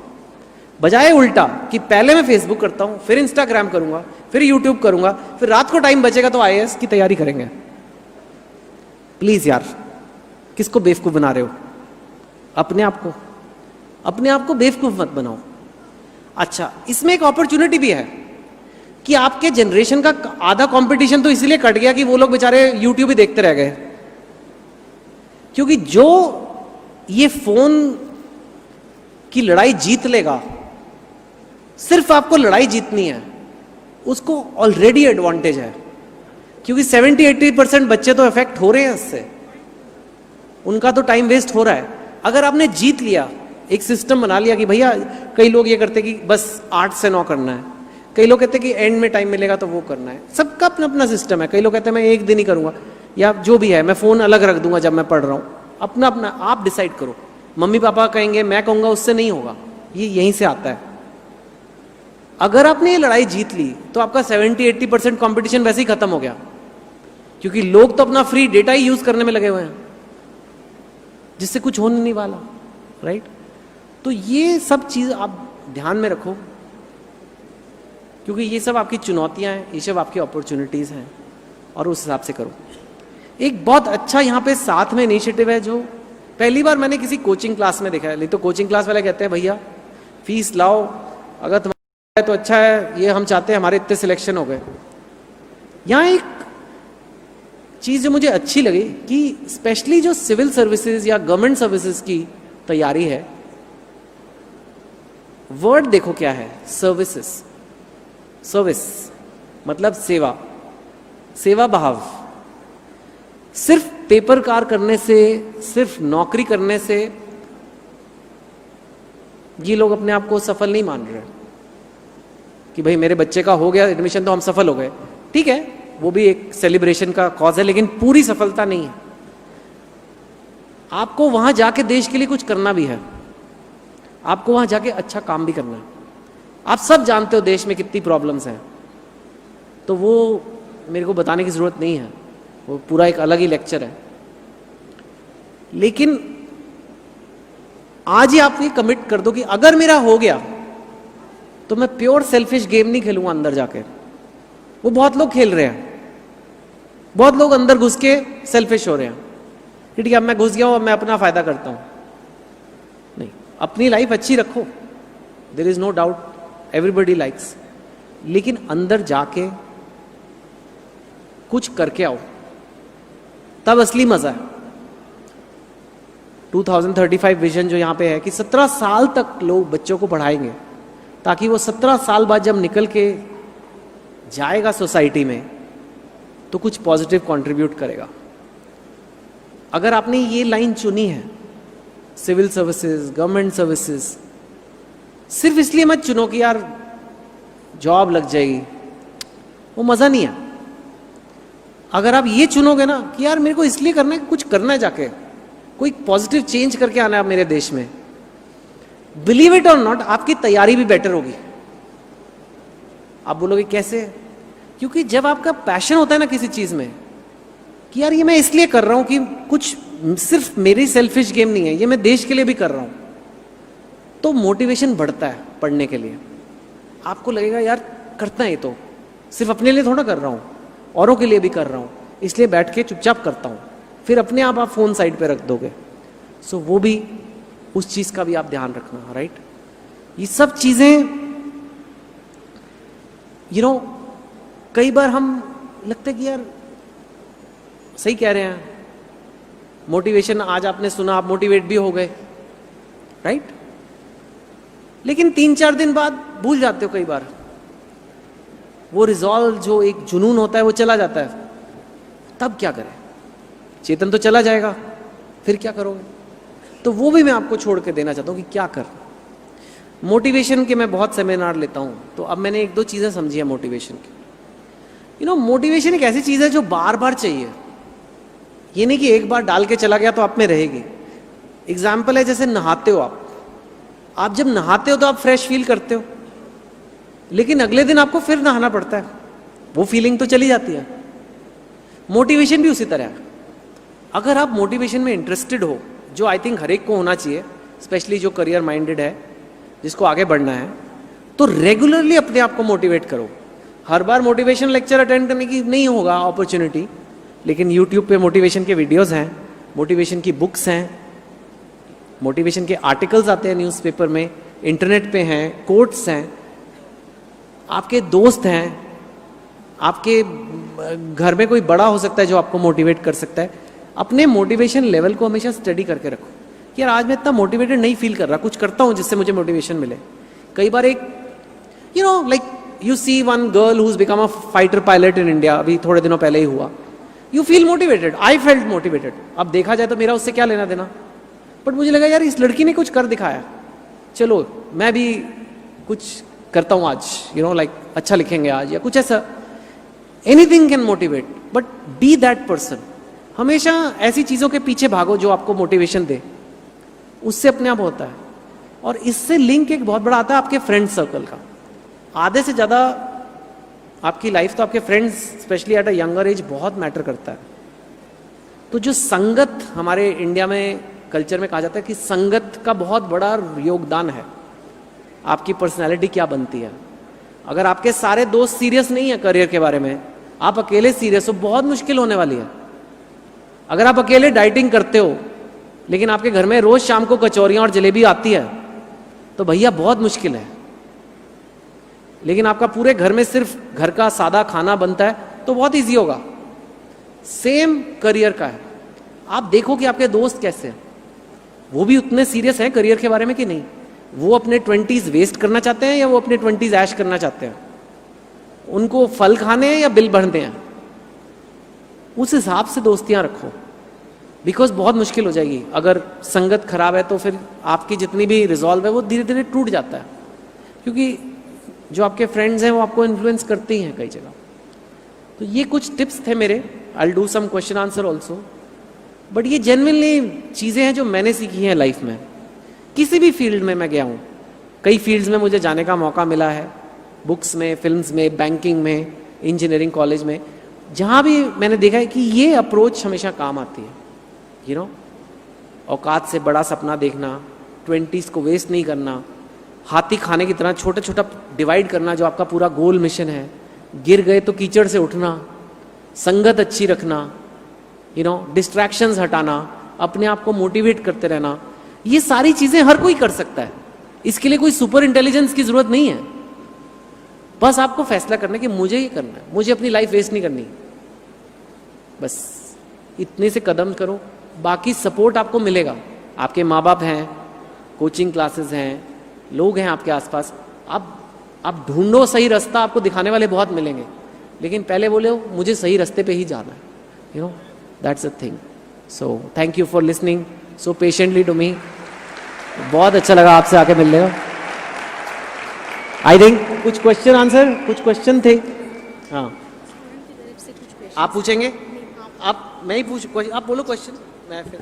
बजाय उल्टा कि पहले मैं फेसबुक करता हूं, फिर इंस्टाग्राम करूंगा, फिर यूट्यूब करूंगा, फिर रात को टाइम बचेगा तो IAS की तैयारी करेंगे। प्लीज यार, किसको बेवकूफ बना रहे हो? अपने आप को बेवकूफ मत बनाओ। अच्छा, इसमें एक अपॉर्चुनिटी भी है कि आपके जनरेशन का आधा कंपटीशन तो इसलिए कट गया कि वो लोग बेचारे यूट्यूब ही देखते रह गए। क्योंकि जो ये फोन की लड़ाई जीत लेगा, सिर्फ आपको लड़ाई जीतनी है, उसको ऑलरेडी एडवांटेज है। क्योंकि 70-80% बच्चे तो इफेक्ट हो रहे हैं इससे, उनका तो टाइम वेस्ट हो रहा है। अगर आपने जीत लिया, एक सिस्टम बना लिया कि भैया, कई लोग ये करते कि बस 8 से 9 करना है, कई लोग कहते हैं कि एंड में टाइम मिलेगा तो वो करना है, सबका अपना अपना सिस्टम है। कई लोग कहते हैं मैं एक दिन ही करूंगा, या जो भी है मैं फोन अलग रख दूंगा जब मैं पढ़ रहा हूं। अपना अपना आप डिसाइड करो। मम्मी पापा कहेंगे, मैं कहूंगा, उससे नहीं होगा, ये यहीं से आता है। अगर आपने ये लड़ाई जीत ली तो आपका 70-80% कॉम्पिटिशन वैसे ही खत्म हो गया, क्योंकि लोग तो अपना फ्री डेटा ही यूज करने में लगे हुए हैं, जिससे कुछ होने नहीं वाला, राइट। तो ये सब चीज आप ध्यान में रखो, क्योंकि ये सब आपकी चुनौतियां हैं, ये सब आपकी अपॉर्चुनिटीज हैं, और उस हिसाब से करो। एक बहुत अच्छा यहाँ पे साथ में इनिशिएटिव है, जो पहली बार मैंने किसी कोचिंग क्लास में देखा है। नहीं तो कोचिंग क्लास वाले कहते हैं भैया फीस लाओ, अगर तुम्हारा है तो अच्छा है, ये हम चाहते हैं, हमारे इतने सिलेक्शन हो गए। यहाँ एक चीज जो मुझे अच्छी लगी कि स्पेशली जो सिविल सर्विसेज या गवर्नमेंट सर्विसेज की तैयारी है, वर्ड देखो क्या है, सर्विसेज। सर्विस मतलब सेवा, सेवा भाव। सिर्फ पेपर कार करने से, सिर्फ नौकरी करने से ये लोग अपने आप को सफल नहीं मान रहे कि भाई मेरे बच्चे का हो गया एडमिशन तो हम सफल हो गए। ठीक है, वो भी एक सेलिब्रेशन का कॉज है, लेकिन पूरी सफलता नहीं है। आपको वहां जाके देश के लिए कुछ करना भी है, आपको वहां जाके अच्छा काम भी करना है। आप सब जानते हो देश में कितनी प्रॉब्लम्स हैं, तो वो मेरे को बताने की जरूरत नहीं है, वो पूरा एक अलग ही लेक्चर है। लेकिन आज ही आप ये कमिट कर दो कि अगर मेरा हो गया तो मैं प्योर सेल्फिश गेम नहीं खेलूंगा अंदर जाके। वो बहुत लोग खेल रहे हैं, बहुत लोग अंदर घुस के सेल्फिश हो रहे हैं कि ठीक है अब मैं घुस गया हूं, अब मैं अपना फायदा करता हूं। नहीं, अपनी लाइफ अच्छी रखो, there is no doubt, everybody likes, लेकिन अंदर जाके कुछ करके आओ, तब असली मजा है। 2035 विजन जो यहां पे है कि 17 साल तक लोग बच्चों को पढ़ाएंगे, ताकि वो 17 साल बाद जब निकल के जाएगा सोसाइटी में तो कुछ पॉजिटिव कंट्रीब्यूट करेगा। अगर आपने ये लाइन चुनी है, सिविल सर्विसेज, गवर्नमेंट सर्विसेज, सिर्फ इसलिए मत चुनो कि यार जॉब लग जाएगी, वो मजा नहीं है। अगर आप ये चुनोगे ना कि यार मेरे को इसलिए करना है, कुछ करना है, जाके कोई पॉजिटिव चेंज करके आना है मेरे देश में, बिलीव इट और नॉट, आपकी तैयारी भी बेटर होगी। आप बोलोगे कैसे? क्योंकि जब आपका पैशन होता है ना किसी चीज में कि यार ये मैं इसलिए कर रहा हूं कि कुछ सिर्फ मेरी सेल्फिश गेम नहीं है, ये मैं देश के लिए भी कर रहा हूं, तो मोटिवेशन बढ़ता है पढ़ने के लिए। आपको लगेगा यार करता है, तो सिर्फ अपने लिए थोड़ा कर रहा हूं, औरों के लिए भी कर रहा हूं, इसलिए बैठ के चुपचाप करता हूं। फिर अपने आप फोन साइड पे रख दोगे। सो वो भी, उस चीज का भी आप ध्यान रखना, राइट। ये सब चीजें कई बार हम लगता है कि यार सही कह रहे हैं, मोटिवेशन आज आपने सुना, आप मोटिवेट भी हो गए, राइट। लेकिन 3-4 दिन बाद भूल जाते हो कई बार, वो रिजॉल्व जो एक जुनून होता है वो चला जाता है। तब क्या करें? चेतन तो चला जाएगा, फिर क्या करोगे? तो वो भी मैं आपको छोड़ के देना चाहता हूं कि क्या कर। मोटिवेशन के मैं बहुत सेमिनार लेता हूं, तो अब मैंने 1-2 चीजें समझी है मोटिवेशन की। मोटिवेशन एक ऐसी चीज है जो बार बार चाहिए, ये नहीं कि एक बार डाल के चला गया तो आप में रहेगी। एग्जाम्पल है, जैसे नहाते हो आप जब नहाते हो तो आप फ्रेश फील करते हो, लेकिन अगले दिन आपको फिर नहाना पड़ता है, वो फीलिंग तो चली जाती है। मोटिवेशन भी उसी तरह है। अगर आप मोटिवेशन में इंटरेस्टेड हो, जो आई थिंक हर एक को होना चाहिए, स्पेशली जो करियर माइंडेड है, जिसको आगे बढ़ना है, तो रेगुलरली अपने आप को मोटिवेट करो। हर बार मोटिवेशन लेक्चर अटेंड करने की नहीं होगा अपॉर्चुनिटी, लेकिन यूट्यूब पे मोटिवेशन के वीडियोस हैं, मोटिवेशन की बुक्स हैं, मोटिवेशन के आर्टिकल्स आते हैं न्यूज़पेपर में, इंटरनेट पे हैं, कोट्स हैं, आपके दोस्त हैं, आपके घर में कोई बड़ा हो सकता है जो आपको मोटिवेट कर सकता है। अपने मोटिवेशन लेवल को हमेशा स्टडी करके रखो कि यार आज मैं इतना मोटिवेटेड नहीं फील कर रहा, कुछ करता हूँ जिससे मुझे मोटिवेशन मिले। कई बार एक like you see one girl who is become a fighter pilot in India, अभी थोड़े दिनों पहले ही हुआ। You feel motivated, I felt motivated. अब देखा जाए तो मेरा उससे क्या लेना देना, बट मुझे लगा यार इस लड़की ने कुछ कर दिखाया, चलो मैं भी कुछ करता हूँ आज, लाइक अच्छा लिखेंगे आज या कुछ ऐसा। Anything can motivate, but be that person. हमेशा ऐसी चीज़ों के पीछे भागो जो आपको मोटिवेशन दे, उससे अपने आप होता है। और इससे लिंक एक बहुत बड़ा आता है आपके फ्रेंड सर्कल का। आधे से ज़्यादा आपकी लाइफ तो आपके friends, specially at a younger age, बहुत मैटर करता है। तो जो संगत, हमारे इंडिया में कल्चर में कहा जाता है कि संगत का बहुत बड़ा योगदान है, आपकी पर्सनैलिटी क्या बनती है। अगर आपके सारे दोस्त सीरियस नहीं है करियर के बारे में, आप अकेले सीरियस हो, बहुत मुश्किल होने वाली है। अगर आप अकेले डाइटिंग करते हो लेकिन आपके घर में रोज शाम को कचौरियां और जलेबी आती है तो भैया बहुत मुश्किल है। लेकिन आपका पूरे घर में सिर्फ घर का सादा खाना बनता है तो बहुत इजी होगा। सेम करियर का है। आप देखो कि आपके दोस्त कैसे हैं, वो भी उतने सीरियस हैं करियर के बारे में कि नहीं। वो अपने 20s वेस्ट करना चाहते हैं या वो अपने 20s ऐश करना चाहते हैं, उनको फल खाने हैं या बिल भरने हैं। उस हिसाब से दोस्तियां रखो, बिकॉज बहुत मुश्किल हो जाएगी। अगर संगत खराब है तो फिर आपकी जितनी भी रिजॉल्व है वो धीरे धीरे टूट जाता है, क्योंकि जो आपके फ्रेंड्स हैं वो आपको इन्फ्लुएंस करते ही हैं कई जगह। तो ये कुछ टिप्स थे मेरे। I will do some question answer also, but ये जेन्युइनली चीज़ें हैं जो मैंने सीखी हैं लाइफ में। किसी भी फील्ड में मैं गया हूँ, कई फील्ड्स में मुझे जाने का मौका मिला है, बुक्स में, फिल्म्स में, बैंकिंग में, इंजीनियरिंग कॉलेज में, जहाँ भी मैंने देखा है कि ये अप्रोच हमेशा काम आती है। औकात से बड़ा सपना देखना, 20s को वेस्ट नहीं करना, हाथी खाने की तरह छोटा छोटा डिवाइड करना जो आपका पूरा गोल मिशन है, गिर गए तो कीचड़ से उठना, संगत अच्छी रखना, डिस्ट्रैक्शंस हटाना, अपने आप को मोटिवेट करते रहना, ये सारी चीज़ें हर कोई कर सकता है। इसके लिए कोई सुपर इंटेलिजेंस की ज़रूरत नहीं है। बस आपको फैसला करना है कि मुझे ये करना है, मुझे अपनी लाइफ वेस्ट नहीं करनी। बस इतने से कदम करो, बाकी सपोर्ट आपको मिलेगा। आपके माँ बाप हैं, कोचिंग क्लासेस हैं, लोग हैं आपके आसपास। आप ढूंढो सही रास्ता, आपको दिखाने वाले बहुत मिलेंगे, लेकिन पहले बोले मुझे सही रास्ते पे ही जाना है। That's a thing. So thank you for listening so patiently to me. बहुत अच्छा लगा आपसे आके मिलने का। आई थिंक कुछ क्वेश्चन आंसर, कुछ क्वेश्चन थे। हाँ, आप पूछेंगे? आप, मैं ही पूछ, आप बोलो क्वेश्चन, मैं फिर।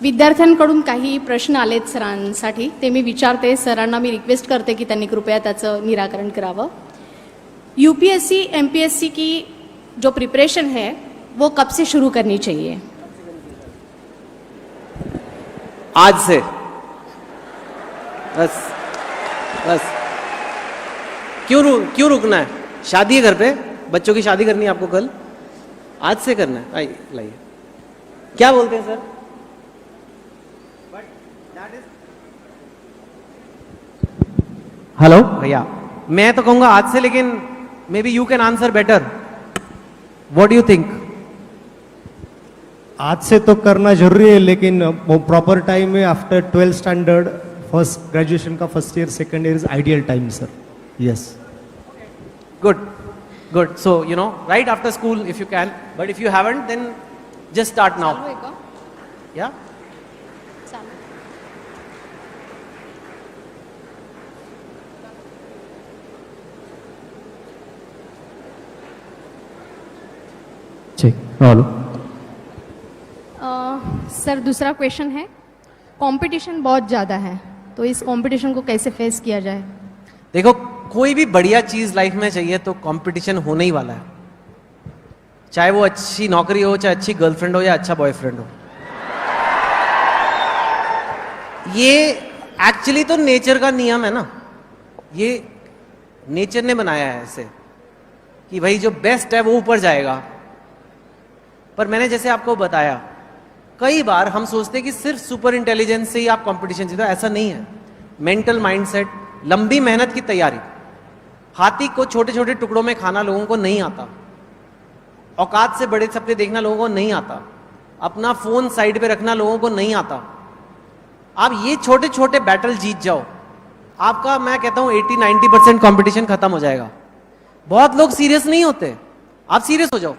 विद्यार्थ्यांकडून काही प्रश्न आलेत सरांसाठी, ते मी विचारते। सरांना मी रिक्वेस्ट करते की त्यांनी कृपया त्याचं निराकरण करावं। यूपीएससी एमपीएससी की जो प्रिपरेशन है वो कब से शुरू करनी चाहिए? आज से। बस बस। क्यों रुकना है? शादी है घर पे, बच्चों की शादी करनी है आपको कल, आज से करना है। आइए लाइए। क्या बोलते हैं सर? हेलो भैया, मैं तो कहूंगा आज से, लेकिन maybe you can answer better. What do you think? आज से तो करना जरूरी है, लेकिन वो प्रॉपर टाइम में after 12th standard, first graduation का first year, second year is ideal time sir. Yes, good. So right after school if you can, but if you haven't then just start now. Yeah. Hello sir, दूसरा question है, competition बहुत ज़्यादा है, तो इस competition को कैसे face किया जाए? देखो, कोई भी बढ़िया चीज लाइफ में चाहिए तो कंपटीशन होने ही वाला है, चाहे वो अच्छी नौकरी हो, चाहे अच्छी गर्लफ्रेंड हो या अच्छा बॉयफ्रेंड हो। ये एक्चुअली तो नेचर का नियम है ना, ये नेचर ने बनाया है ऐसे कि भाई जो बेस्ट है वो ऊपर जाएगा। पर मैंने जैसे आपको बताया, कई बार हम सोचते हैं कि सिर्फ सुपर इंटेलिजेंस से ही आप कंपटीशन जीतो, ऐसा नहीं है। मेंटल माइंडसेट, लंबी मेहनत की तैयारी। हाथी को छोटे छोटे टुकड़ों में खाना लोगों को नहीं आता, औकात से बड़े सपने देखना लोगों को नहीं आता, अपना फोन साइड पे रखना लोगों को नहीं आता। आप ये छोटे छोटे बैटल जीत जाओ, आपका मैं कहता हूं 80-90% कंपटीशन खत्म हो जाएगा। बहुत लोग सीरियस नहीं होते, आप सीरियस हो जाओ।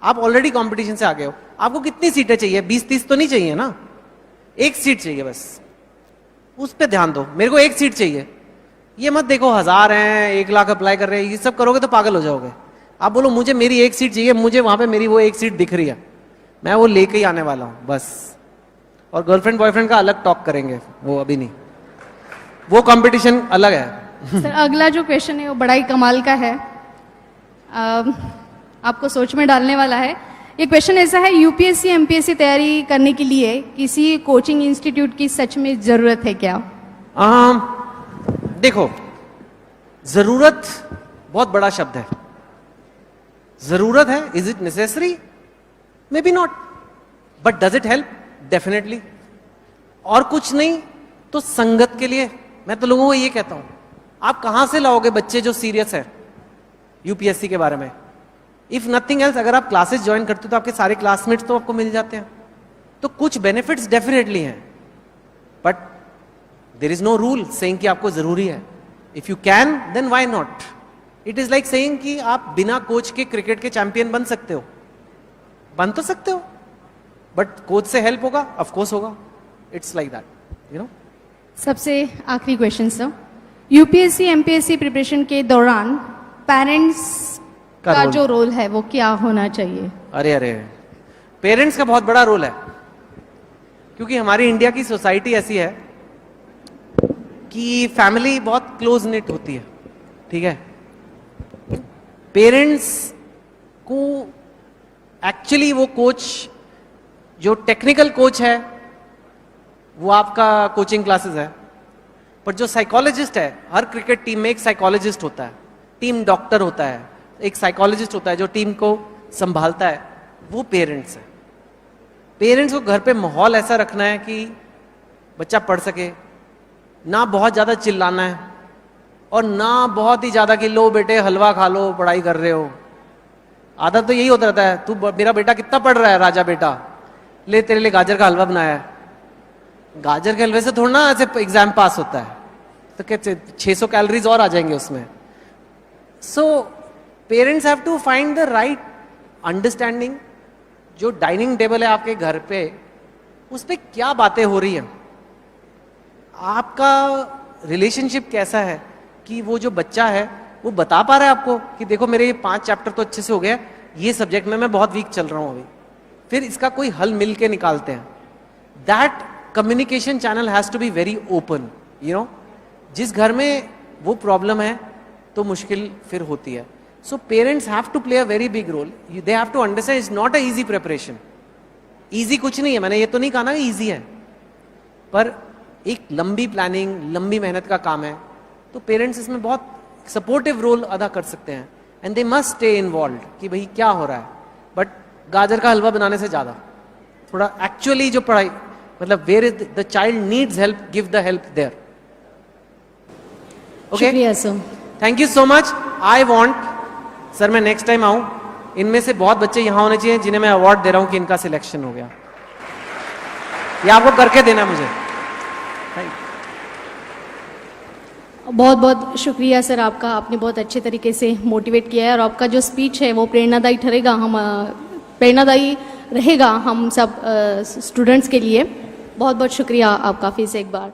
आप ऑलरेडी कंपटीशन से आगे हो। आपको कितनी सीटें चाहिए? 20-30 तो नहीं चाहिए ना, एक सीट चाहिए बस, उस पर ध्यान दो। मेरे को एक सीट चाहिए, ये मत देखो 1000 हैं, 1 लाख अप्लाई कर रहे हैं, ये सब करोगे तो पागल हो जाओगे। आप बोलो मुझे मेरी एक सीट चाहिए, मुझे वहां पे मेरी वो एक सीट दिख रही है, मैं वो लेके ही आने वाला हूं बस। और गर्लफ्रेंड बॉयफ्रेंड का अलग टॉक करेंगे, वो अभी नहीं, वो कंपटीशन अलग है। सर अगला जो क्वेश्चन है वो बड़ा ही कमाल का है, आपको सोच में डालने वाला है। ये क्वेश्चन ऐसा है, यूपीएससी एमपीएससी तैयारी करने के लिए किसी कोचिंग इंस्टीट्यूट की सच में जरूरत है क्या? देखो, जरूरत बहुत बड़ा शब्द है। जरूरत है, is it necessary? May be not, but does it help? Definitely. और कुछ नहीं तो संगत के लिए मैं तो लोगों को ये कहता हूं, आप कहां से लाओगे बच्चे जो सीरियस है यूपीएससी के बारे में? इफ नथिंग एल्स, अगर आप क्लासेस ज्वाइन करते हो तो आपके सारे क्लासमेट्स तो आपको मिल जाते हैं, तो कुछ बेनिफिट्स डेफिनेटली हैं, but there is no rule saying कि आपको जरूरी है। If you can then why not? It is like saying कि आप बिना कोच के क्रिकेट के चैंपियन बन सकते हो, बन तो सकते हो, बट कोच से हेल्प होगा, ऑफ कोर्स होगा। It's like that, you know. सबसे आखिरी question sir, UPSC MPSC preparation के दौरान पेरेंट्स का जो रोल है वो क्या होना चाहिए? अरे पेरेंट्स का बहुत बड़ा रोल है, क्योंकि हमारी इंडिया की सोसाइटी ऐसी है कि फैमिली बहुत क्लोज निट होती है, ठीक है। पेरेंट्स को एक्चुअली वो कोच, जो टेक्निकल कोच है वो आपका कोचिंग क्लासेस है, पर जो साइकोलॉजिस्ट है, हर क्रिकेट टीम में एक साइकोलॉजिस्ट होता है, टीम डॉक्टर होता है, एक साइकोलॉजिस्ट होता है जो टीम को संभालता है, वो पेरेंट्स है। पेरेंट्स को घर पे माहौल ऐसा रखना है कि बच्चा पढ़ सके, ना बहुत ज्यादा चिल्लाना है और ना बहुत ही ज्यादा कि लो बेटे हलवा खा लो, पढ़ाई कर रहे हो। आदत तो यही होता रहता है, तू मेरा बेटा कितना पढ़ रहा है राजा बेटा, ले तेरे लिए गाजर का हलवा बनाया है। गाजर के हलवे से थोड़ा ना ऐसे एग्जाम पास होता है, तो कहते 600 कैलोरीज और आ जाएंगे उसमें। So parents have to find the right understanding. जो डाइनिंग टेबल है आपके घर पे, उस पर क्या बातें हो रही हैं, आपका रिलेशनशिप कैसा है, कि वो जो बच्चा है वो बता पा रहा है आपको कि देखो मेरे ये 5 चैप्टर तो अच्छे से हो गया, ये सब्जेक्ट में मैं बहुत वीक चल रहा हूं अभी, फिर इसका कोई हल मिल के निकालते हैं। That communication channel has to be very open, you know. जिस घर में वो प्रॉब्लम है तो मुश्किल फिर होती है। So parents have to play a very big role. They have to understand it's not a easy preparation. Easy कुछ नहीं है, मैंने ये तो नहीं कहा ना कि इजी है, पर एक लंबी प्लानिंग, लंबी मेहनत का काम है, तो पेरेंट्स इसमें बहुत सपोर्टिव रोल अदा कर सकते हैं। And they must stay involve कि भाई क्या हो रहा है, बट गाजर का हलवा बनाने से ज्यादा थोड़ा एक्चुअली जो पढ़ाई, मतलब where is the child needs help, give the help there. Okay, शुक्रिया sir, thank you so much. I want sir, मैं नेक्स्ट टाइम आऊं, इनमें से बहुत बच्चे यहां होने चाहिए जिन्हें मैं अवार्ड दे रहा हूं कि इनका सिलेक्शन हो गया। ये आपको करके देना मुझे। बहुत बहुत शुक्रिया सर आपका, आपने बहुत अच्छे तरीके से मोटिवेट किया है और आपका जो स्पीच है वो प्रेरणादायी ठहरेगा, हम प्रेरणादायी रहेगा हम सब स्टूडेंट्स के लिए। बहुत बहुत शुक्रिया आपका फिर से एक बार।